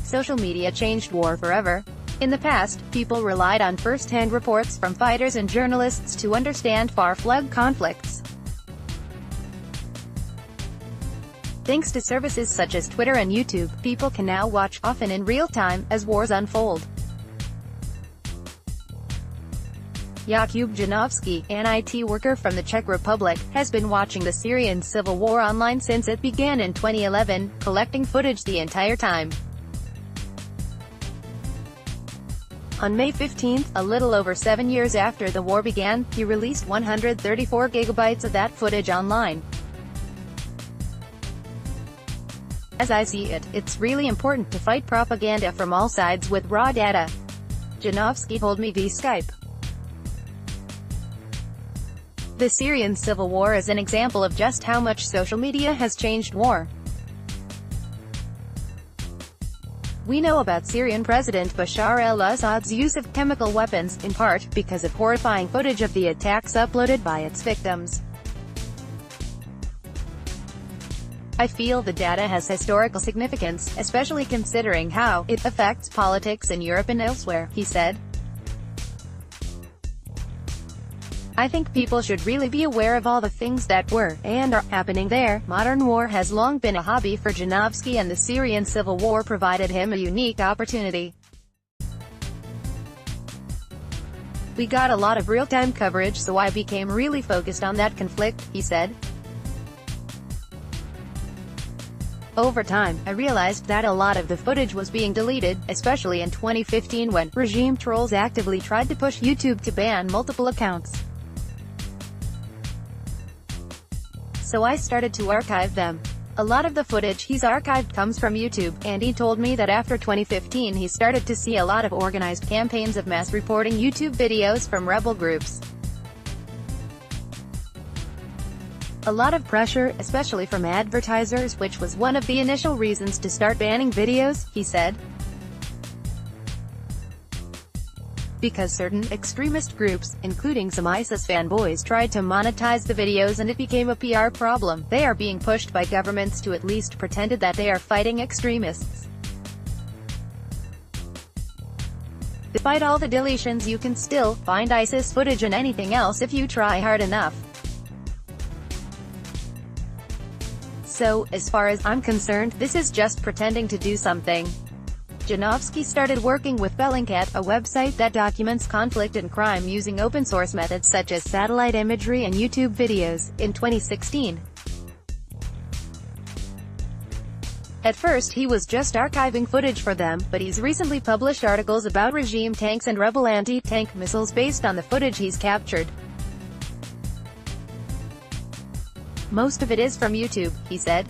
Social media changed war forever. In the past, people relied on first-hand reports from fighters and journalists to understand far-flung conflicts. Thanks to services such as Twitter and YouTube, people can now watch, often in real time, as wars unfold. Jakub Janowski, an IT worker from the Czech Republic, has been watching the Syrian civil war online since it began in 2011, collecting footage the entire time. On May 15, a little over 7 years after the war began, he released 134 gigabytes of that footage online. As I see it, it's really important to fight propaganda from all sides with raw data. Janowski told me via Skype. The Syrian civil war is an example of just how much social media has changed war. We know about Syrian President Bashar al-Assad's use of chemical weapons, in part, because of horrifying footage of the attacks uploaded by its victims. I feel the data has historical significance, especially considering how it affects politics in Europe and elsewhere, he said. I think people should really be aware of all the things that were, and are, happening there. Modern war has long been a hobby for Janowski, and the Syrian civil war provided him a unique opportunity. We got a lot of real-time coverage, so I became really focused on that conflict, he said. Over time, I realized that a lot of the footage was being deleted, especially in 2015 when regime trolls actively tried to push YouTube to ban multiple accounts. So I started to archive them. A lot of the footage he's archived comes from YouTube, and he told me that after 2015 he started to see a lot of organized campaigns of mass reporting YouTube videos from rebel groups. A lot of pressure, especially from advertisers, which was one of the initial reasons to start banning videos, he said. Because certain extremist groups, including some ISIS fanboys, tried to monetize the videos and it became a PR problem. They are being pushed by governments to at least pretend that they are fighting extremists. Despite all the deletions, you can still find ISIS footage and anything else if you try hard enough. So, as far as I'm concerned, this is just pretending to do something. Janowski started working with Bellingcat, a website that documents conflict and crime using open-source methods such as satellite imagery and YouTube videos, in 2016. At first he was just archiving footage for them, but he's recently published articles about regime tanks and rebel anti-tank missiles based on the footage he's captured. Most of it is from YouTube, he said.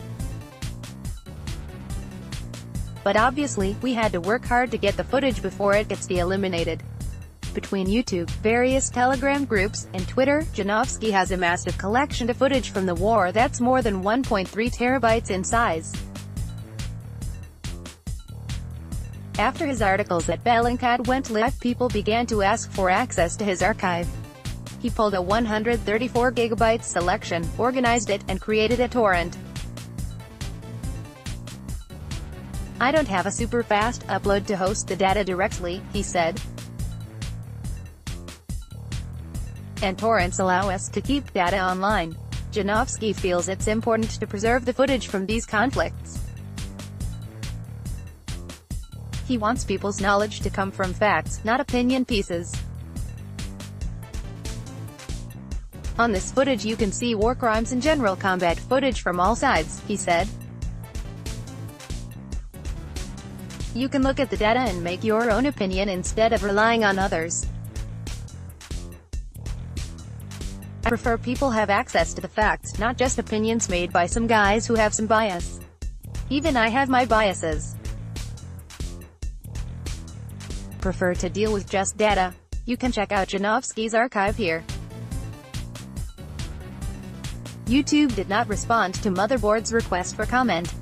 But obviously, we had to work hard to get the footage before it gets eliminated. Between YouTube, various Telegram groups, and Twitter, Janowski has amassed a collection of footage from the war that's more than 1.3 terabytes in size. After his articles at Bellingcat went live, people began to ask for access to his archive. He pulled a 134 gigabytes selection, organized it, and created a torrent. I don't have a super fast upload to host the data directly, he said. And torrents allow us to keep data online. Janowski feels it's important to preserve the footage from these conflicts. He wants people's knowledge to come from facts, not opinion pieces. On this footage you can see war crimes and general combat footage from all sides, he said. You can look at the data and make your own opinion instead of relying on others. I prefer people have access to the facts, not just opinions made by some guys who have some bias. Even I have my biases. Prefer to deal with just data. You can check out Janowski's archive here. YouTube did not respond to Motherboard's request for comment.